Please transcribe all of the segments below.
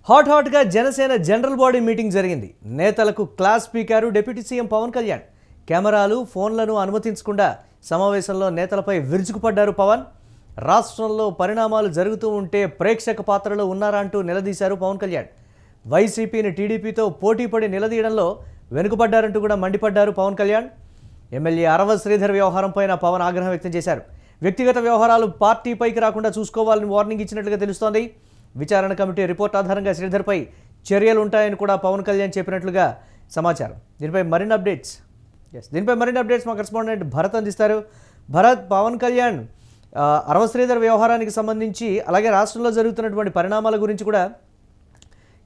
హాట్గా Janasena general body meeting జరిగింది. నేతలకు class speaker deputy CM Pawan Kalyan కెమెరాలు ఫోన్లను అనుమతించకుండా సమావేశంలో నేతలపై విరుచుకుపడ్డారు పవన్. రాష్ట్రంలో పరిణామాలు జరుగుతూ ఉంటే ప్రేక్షక పాత్రలో ఉన్నారా అంటూ నిలదీశారు పవన్ కళ్యాణ్. వైసీపీని టీడీపీతో పోటీపడి నిలదీయడంలో వెనుకబడ్డారంటూ కూడా మండిపడ్డారు పవన్ కళ్యాణ్. ఎమ్మెల్యే అరవ శ్రీధర్ వ్యవహారంపైన పవన్ ఆగ్రహం వ్యక్తం చేశారు. వ్యక్తిగత వ్యవహారాలు పార్టీపైకి రాకుండా చూసుకోవాలని వార్నింగ్ ఇచ్చినట్లుగా తెలుస్తోంది. విచారణ కమిటీ రిపోర్ట్ ఆధారంగా శ్రీధర్పై చర్యలు ఉంటాయని కూడా పవన్ కళ్యాణ్ చెప్పినట్లుగా సమాచారం. దీనిపై మరిన్ని అప్డేట్స్ మా కరెస్పాండెంట్ భరత్ అందిస్తారు. భరత్, పవన్ కళ్యాణ్ అరవ శ్రీధర్ వ్యవహారానికి సంబంధించి అలాగే రాష్ట్రంలో జరుగుతున్నటువంటి పరిణామాల గురించి కూడా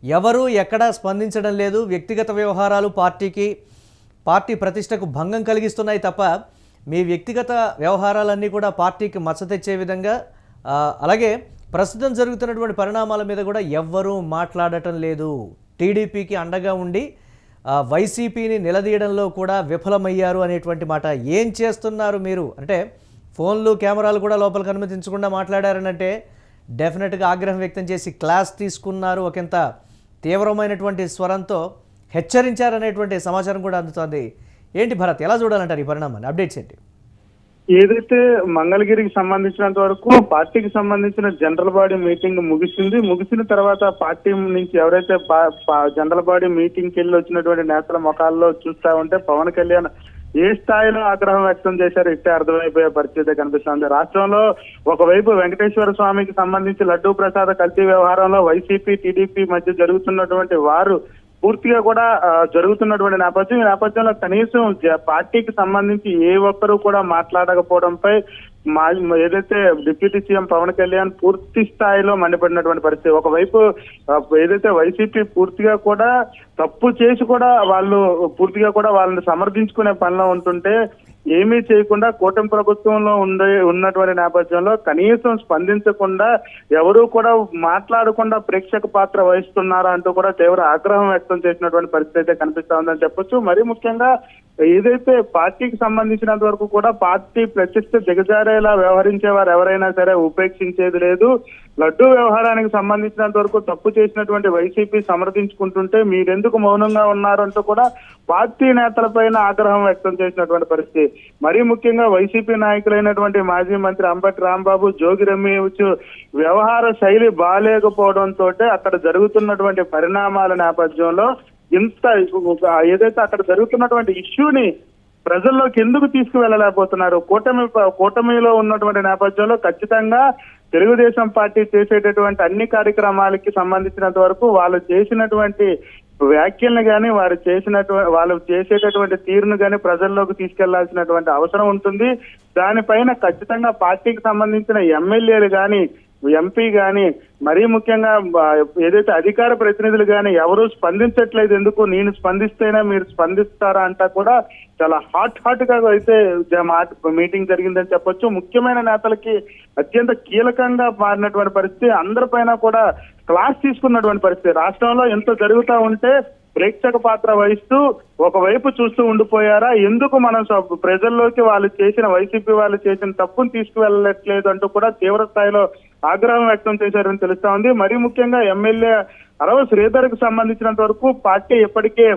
ఎవరూ ఎక్కడా స్పందించడం లేదు. వ్యక్తిగత వ్యవహారాలు పార్టీ ప్రతిష్టకు భంగం కలిగిస్తున్నాయి తప్ప మీ వ్యక్తిగత వ్యవహారాలన్నీ కూడా పార్టీకి మచ్చ తెచ్చే విధంగా, అలాగే ప్రస్తుతం జరుగుతున్నటువంటి పరిణామాల మీద కూడా ఎవ్వరూ మాట్లాడటం లేదు. టీడీపీకి అండగా ఉండి వైసీపీని నిలదీయడంలో కూడా విఫలమయ్యారు అనేటువంటి మాట. ఏం చేస్తున్నారు మీరు అంటే ఫోన్లు కెమెరాలు కూడా లోపలికి అనుమతించకుండా మాట్లాడారనంటే డెఫినెట్గా ఆగ్రహం వ్యక్తం చేసి క్లాస్ తీసుకున్నారు, ఒకంత తీవ్రమైనటువంటి స్వరంతో హెచ్చరించారనేటువంటి సమాచారం కూడా అందుతోంది. ఏంటి భరత్, ఎలా చూడాలంటారు ఈ పరిణామాన్ని? అప్డేట్స్ ఏంటి? ఏదైతే మంగళగిరికి సంబంధించినంత వరకు పార్టీకి సంబంధించిన జనరల్ బాడీ మీటింగ్ ముగిసిన తర్వాత పార్టీ నుంచి ఎవరైతే జనరల్ బాడీ మీటింగ్కి వెళ్ళి వచ్చినటువంటి నేతల ముఖాల్లో చూస్తా ఉంటే పవన్ కళ్యాణ్ ఏ స్థాయిలో ఆగ్రహం వ్యక్తం చేశారు ఇట్టే అర్థమైపోయే పరిస్థితి కనిపిస్తుంది. రాష్ట్రంలో ఒకవైపు వెంకటేశ్వర స్వామికి సంబంధించి లడ్డూ ప్రసాద కల్తీ వ్యవహారంలో వైసీపీ టీడీపీ మధ్య జరుగుతున్నటువంటి వారు పూర్తిగా కూడా జరుగుతున్నటువంటి నేపథ్యం. ఈ నేపథ్యంలో కనీసం పార్టీకి సంబంధించి ఏ ఒక్కరూ కూడా మాట్లాడకపోవడంపై ఏదైతే డిప్యూటీ సీఎం పవన్ కళ్యాణ్ పూర్తి స్థాయిలో మండిపడినటువంటి పరిస్థితి. ఒకవైపు ఏదైతే వైసీపీ పూర్తిగా కూడా తప్పు చేసి కూడా వాళ్ళు పూర్తిగా కూడా వాళ్ళని సమర్థించుకునే పనిలో ఉంటుంటే ఏమీ చేయకుండా కూటమి ప్రభుత్వంలో ఉన్నటువంటి నేపథ్యంలో కనీసం స్పందించకుండా ఎవరూ కూడా మాట్లాడకుండా ప్రేక్షక పాత్ర వహిస్తున్నారా అంటూ కూడా తీవ్ర ఆగ్రహం వ్యక్తం చేసినటువంటి పరిస్థితి అయితే కనిపిస్తా ఉందని చెప్పొచ్చు. మరీ ముఖ్యంగా ఏదైతే పార్టీకి సంబంధించినంత వరకు కూడా పార్టీ ప్రతిష్ట దిగజారేలా వ్యవహరించే వారు ఎవరైనా సరే ఉపేక్షించేది లేదు. లడ్డూ వ్యవహారానికి సంబంధించినంత వరకు తప్పు చేసినటువంటి వైసీపీ సమర్థించుకుంటుంటే మీరెందుకు మౌనంగా ఉన్నారంటూ కూడా పార్టీ నేతలపైన ఆగ్రహం వ్యక్తం చేసినటువంటి పరిస్థితి. మరీ ముఖ్యంగా వైసీపీ నాయకులైనటువంటి మాజీ మంత్రి అంబటి రాంబాబు, జోగి రమేష్ వ్యవహార శైలి బాలేకపోవడంతో అక్కడ జరుగుతున్నటువంటి పరిణామాల నేపథ్యంలో ఇంత ఏదైతే అక్కడ జరుగుతున్నటువంటి ఇష్యూని ప్రజల్లోకి ఎందుకు తీసుకువెళ్ళలేకపోతున్నారు? కూటమిలో ఉన్నటువంటి నేపథ్యంలో ఖచ్చితంగా తెలుగుదేశం పార్టీ చేసేటటువంటి అన్ని కార్యక్రమాలకి సంబంధించినంత వరకు వాళ్ళు చేసినటువంటి వ్యాఖ్యలను కానీ వాళ్ళు చేసేటటువంటి తీరును కానీ ప్రజల్లోకి తీసుకెళ్లాల్సినటువంటి అవసరం ఉంటుంది. దానిపైన ఖచ్చితంగా పార్టీకి సంబంధించిన ఎమ్మెల్యేలు కానీ ఎంపీ గాని మరీ ముఖ్యంగా ఏదైతే అధికార ప్రతినిధులు గాని ఎవరూ స్పందించట్లేదు. ఎందుకు నేను స్పందిస్తేనే మీరు స్పందిస్తారా అంటా కూడా చాలా హాట్ గా అయితే మీటింగ్ జరిగిందని చెప్పొచ్చు. ముఖ్యమైన నేతలకి అత్యంత కీలకంగా మారినటువంటి పరిస్థితి, అందరిపైన కూడా క్లాస్ తీసుకున్నటువంటి పరిస్థితి. రాష్ట్రంలో ఎంత జరుగుతూ ఉంటే ప్రేక్షక పాత్ర వహిస్తూ ఒకవైపు చూస్తూ ఉండిపోయారా? ఎందుకు మనం ప్రజల్లోకి వైసీపీ వాళ్ళు చేసిన తప్పును తీసుకువెళ్ళట్లేదు అంటూ కూడా తీవ్ర స్థాయిలో ఆగ్రహం వ్యక్తం చేశారని తెలుస్తా ఉంది. మరీ ముఖ్యంగా ఎమ్మెల్యే అరవ శ్రీధర్ కు సంబంధించినంత వరకు పార్టీ ఇప్పటికే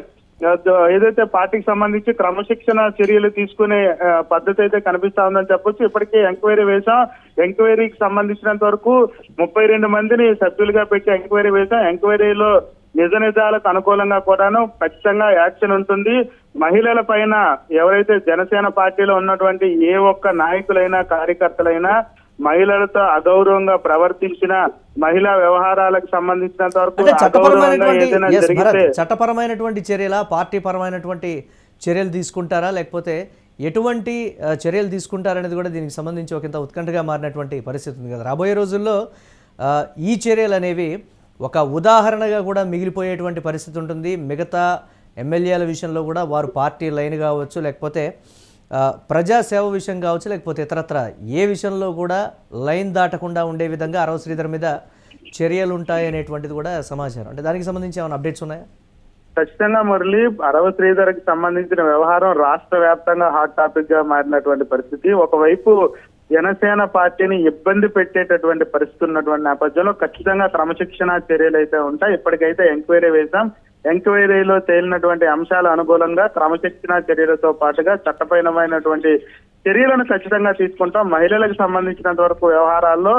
ఏదైతే పార్టీకి సంబంధించి క్రమశిక్షణ చర్యలు తీసుకునే పద్ధతి అయితే కనిపిస్తా ఉందని చెప్పొచ్చు. ఇప్పటికే ఎంక్వైరీ వేశాం. ఎంక్వైరీకి సంబంధించినంత వరకు 32 మందిని సభ్యులుగా పెట్టి ఎంక్వైరీ వేశాం. ఎంక్వైరీలో నిజ నిజాలకు అనుకూలంగా కూడాను ఖచ్చితంగా యాక్షన్ ఉంటుంది. మహిళల పైన ఎవరైతే జనసేన పార్టీలో ఉన్నటువంటి ఏ ఒక్క నాయకులైనా కార్యకర్తలైనా మహిళలతో అగౌరవంగా ప్రవర్తించిన మహిళా వ్యవహారాలకు సంబంధించినంత వరకు చట్టపరమైనటువంటి చర్యల పార్టీ పరమైనటువంటి చర్యలు తీసుకుంటారా, లేకపోతే ఎటువంటి చర్యలు తీసుకుంటారనేది కూడా దీనికి సంబంధించి ఒకంత ఉత్కంఠగా మారినటువంటి పరిస్థితి ఉంది కదా. రాబోయే రోజుల్లో ఈ చర్యలు అనేవి ఒక ఉదాహరణగా కూడా మిగిలిపోయేటువంటి పరిస్థితి ఉంటుంది. మిగతా ఎమ్మెల్యేల విషయంలో కూడా వారు పార్టీ లైన్ కావచ్చు, లేకపోతే ప్రజాసేవ విషయం కావచ్చు, లేకపోతే ఇతరత్ర ఏ విషయంలో కూడా లైన్ దాటకుండా ఉండే విధంగా అరవ శ్రీధర్ మీద చర్యలు ఉంటాయి అనేటువంటిది కూడా సమాచారం. అంటే దానికి సంబంధించి ఏమైనా అప్డేట్స్ ఉన్నాయా? ఖచ్చితంగా మురళి, అరవ శ్రీధర్కి సంబంధించిన వ్యవహారం రాష్ట్ర వ్యాప్తంగా హాట్ టాపిక్ గా మారినటువంటి పరిస్థితి. ఒకవైపు జనసేన పార్టీని ఇబ్బంది పెట్టేటటువంటి పరిస్థితి ఉన్నటువంటి నేపథ్యంలో ఖచ్చితంగా క్రమశిక్షణ చర్యలు అయితే ఉంటాయి. ఇప్పటికైతే ఎంక్వైరీ వేశాం. ఎంక్వైరీలో తేలినటువంటి అంశాల అనుకూలంగా క్రమశిక్షణ చర్యలతో పాటుగా చట్టపరమైనటువంటి చర్యలను ఖచ్చితంగా తీసుకుంటాం. మహిళలకు సంబంధించినంత వరకు వ్యవహారాల్లో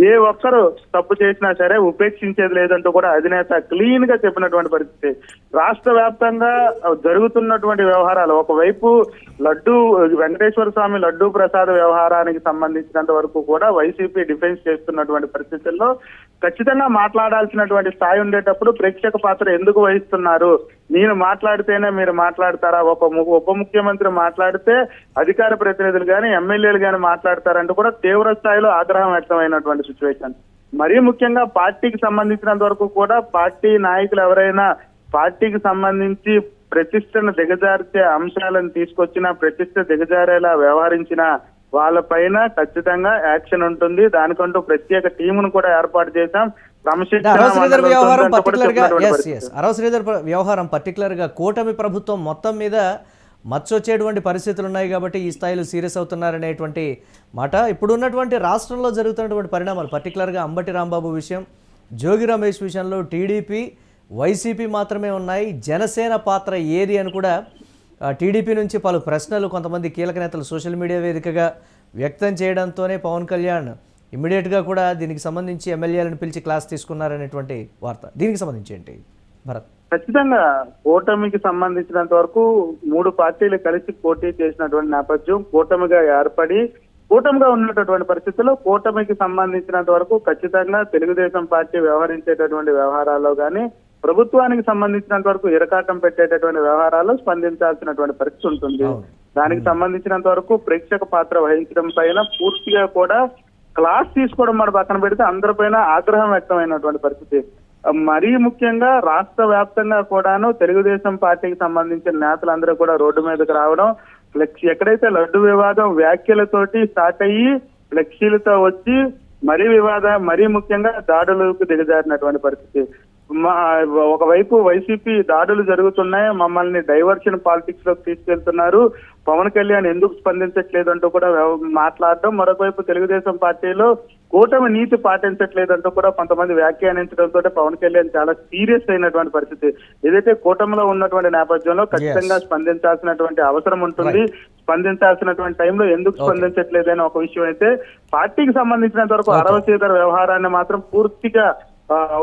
ఏ ఒక్కరు తప్పు చేసినా సరే ఉపేక్షించేది లేదంటూ కూడా అధినేత క్లీన్ గా చెప్పినటువంటి పరిస్థితి. రాష్ట్ర వ్యాప్తంగా జరుగుతున్నటువంటి వ్యవహారాలు, ఒకవైపు వెంకటేశ్వర స్వామి లడ్డూ ప్రసాద్ వ్యవహారానికి సంబంధించినంత వరకు కూడా వైసీపీ డిఫెన్స్ చేస్తున్నటువంటి పరిస్థితుల్లో ఖచ్చితంగా మాట్లాడాల్సినటువంటి స్థాయి ఉండేటప్పుడు ప్రేక్షక పాత్ర ఎందుకు వహిస్తున్నారు? నేను మాట్లాడితేనే మీరు మాట్లాడతారా? ఒక ఉప ముఖ్యమంత్రి మాట్లాడితే అధికార ప్రతినిధులు కానీ ఎమ్మెల్యేలు కానీ మాట్లాడతారంటూ కూడా తీవ్ర స్థాయిలో ఆగ్రహం వ్యక్తమైనటువంటి సిచ్యువేషన్. మరీ ముఖ్యంగా పార్టీకి సంబంధించినంత వరకు కూడా పార్టీ నాయకులు ఎవరైనా పార్టీకి సంబంధించి ప్రతిష్టను దిగజార్చే అంశాలను తీసుకొచ్చినా, ప్రతిష్ట దిగజారేలా వ్యవహరించిన వాళ్ళపైన ఖచ్చితంగా యాక్షన్ ఉంటుంది. దానికంటూ ప్రత్యేక టీమును కూడా ఏర్పాటు చేశాం. వ్యవహారం పర్టికులర్ గా కూటమి ప్రభుత్వం మొత్తం మీద మచ్చొచ్చేటువంటి పరిస్థితులు ఉన్నాయి కాబట్టి ఈ స్థాయిలో సీరియస్ అవుతున్నారనేటువంటి మాట. ఇప్పుడు ఉన్నటువంటి రాష్ట్రంలో జరుగుతున్నటువంటి పరిణామాలు, పర్టికులర్గా అంబటి రాంబాబు విషయం, జోగి రమేష్ విషయంలో టీడీపీ వైసీపీ మాత్రమే ఉన్నాయి. జనసేన పాత్ర ఏది అని కూడా టీడీపీ నుంచి పలు ప్రశ్నలు కొంతమంది కీలక నేతలు సోషల్ మీడియా వేదికగా వ్యక్తం చేయడంతోనే పవన్ కళ్యాణ్ ఇమ్మీడియట్గా కూడా దీనికి సంబంధించి ఎమ్మెల్యేలను పిలిచి క్లాస్ తీసుకున్నారనేటువంటి వార్త. దీనికి సంబంధించి ఏంటి భరత్? ఖచ్చితంగా కూటమికి సంబంధించినంత వరకు 3 పార్టీలు కలిసి పోటీ చేసినటువంటి నేపథ్యం, కూటమిగా ఏర్పడి కూటమిగా ఉన్నటువంటి పరిస్థితుల్లో కూటమికి సంబంధించినంత వరకు ఖచ్చితంగా తెలుగుదేశం పార్టీ వ్యవహరించేటటువంటి వ్యవహారాల్లో కానీ, ప్రభుత్వానికి సంబంధించినంత వరకు ఇరకాటం పెట్టేటటువంటి వ్యవహారాల్లో స్పందించాల్సినటువంటి పరిస్థితి ఉంటుంది. దానికి సంబంధించినంత వరకు ప్రేక్షక పాత్ర వహించడం పైన పూర్తిగా కూడా క్లాస్ తీసుకోవడం మన పక్కన పెడితే అందరిపైన ఆగ్రహం వ్యక్తమైనటువంటి పరిస్థితి. మరీ ముఖ్యంగా రాష్ట్ర వ్యాప్తంగా కూడాను తెలుగుదేశం పార్టీకి సంబంధించిన నేతలందరూ కూడా రోడ్డు మీదకి రావడం, ఎక్కడైతే లడ్డు వివాదం వ్యాఖ్యలతోటి స్టార్ట్ అయ్యి ఫ్లెక్సీలతో వచ్చి మరీ ముఖ్యంగా దాడులకు దిగజారినటువంటి పరిస్థితి. ఒకవైపు వైసీపీ దాడులు జరుగుతున్నాయి, మమ్మల్ని డైవర్షన్ పాలిటిక్స్ లోకి తీసుకెళ్తున్నారు, పవన్ కళ్యాణ్ ఎందుకు స్పందించట్లేదంటూ కూడా మాట్లాడడం, మరొకవైపు తెలుగుదేశం పార్టీలో కూటమి నీతి పాటించట్లేదంటూ కూడా కొంతమంది వ్యాఖ్యానించడంతో పవన్ కళ్యాణ్ చాలా సీరియస్ అయినటువంటి పరిస్థితి. ఏదైతే కూటమిలో ఉన్నటువంటి నేపథ్యంలో ఖచ్చితంగా స్పందించాల్సినటువంటి అవసరం ఉంటుంది. స్పందించాల్సినటువంటి టైంలో ఎందుకు స్పందించట్లేదని ఒక విషయం అయితే, పార్టీకి సంబంధించినంత వరకు అరవ సీతర వ్యవహారాన్ని మాత్రం పూర్తిగా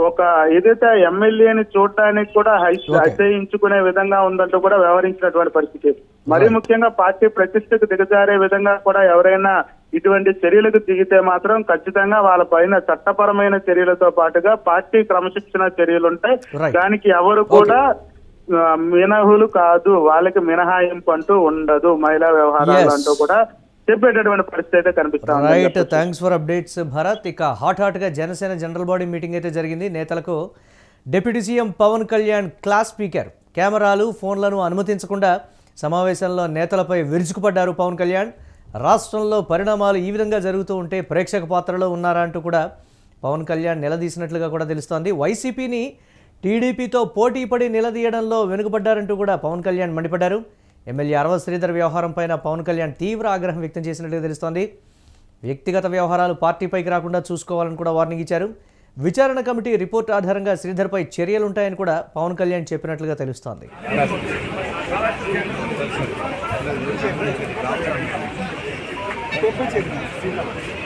ఒక ఏదైతే ఎమ్మెల్యేని చూడటానికి కూడా అసహించుకునే విధంగా ఉందంటూ కూడా వ్యవహరించినటువంటి పరిస్థితి. మరీ ముఖ్యంగా పార్టీ ప్రతిష్టకు దిగజారే విధంగా కూడా ఎవరైనా ఇటువంటి చర్యలకు దిగితే మాత్రం ఖచ్చితంగా వాళ్ళ పైన చట్టపరమైన చర్యలతో పాటుగా పార్టీ క్రమశిక్షణ చర్యలుంటాయి. దానికి ఎవరు కూడా మినహులు కాదు, వాళ్ళకి మినహాయింపు అంటూ ఉండదు మహిళా వ్యవహారాలు అంటూ కూడా చెప్పేటటువంటి పరిస్థితి అయితే కనిపిస్తుంది. Right, thanks for updates Bharat. ఇక హాట్గా జనసేన జనరల్ బాడీ మీటింగ్ అయితే జరిగింది. నేతలకు deputy CM Pawan Kalyan class speaker. కెమెరాలు ఫోన్లను అనుమతించకుండా సమావేశంలో నేతలపై విరుచుకుపడ్డారు పవన్ కళ్యాణ్. రాష్ట్రంలో పరిణామాలు ఈ విధంగా జరుగుతూ ఉంటే ప్రేక్షక పాత్రలో ఉన్నారా అంటూ కూడా పవన్ కళ్యాణ్ నిలదీసినట్లుగా కూడా తెలుస్తోంది. వైసీపీని టీడీపీతో పోటీపడి నిలదీయడంలో వెనుకబడ్డారంటూ కూడా పవన్ కళ్యాణ్ మండిపడ్డారు. ఎమ్మెల్యే అరవ శ్రీధర్ వ్యవహారం పైన పవన్ కళ్యాణ్ తీవ్ర ఆగ్రహం వ్యక్తం చేసినట్లుగా తెలుస్తోంది. వ్యక్తిగత వ్యవహారాలు పార్టీపైకి రాకుండా చూసుకోవాలని కూడా వార్నింగ్ ఇచ్చారు. విచారణ కమిటీ రిపోర్ట్ ఆధారంగా శ్రీధర్పై చర్యలుంటాయని కూడా పవన్ కళ్యాణ్ చెప్పినట్లుగా తెలుస్తోంది. ఓపెన్ చేయండి.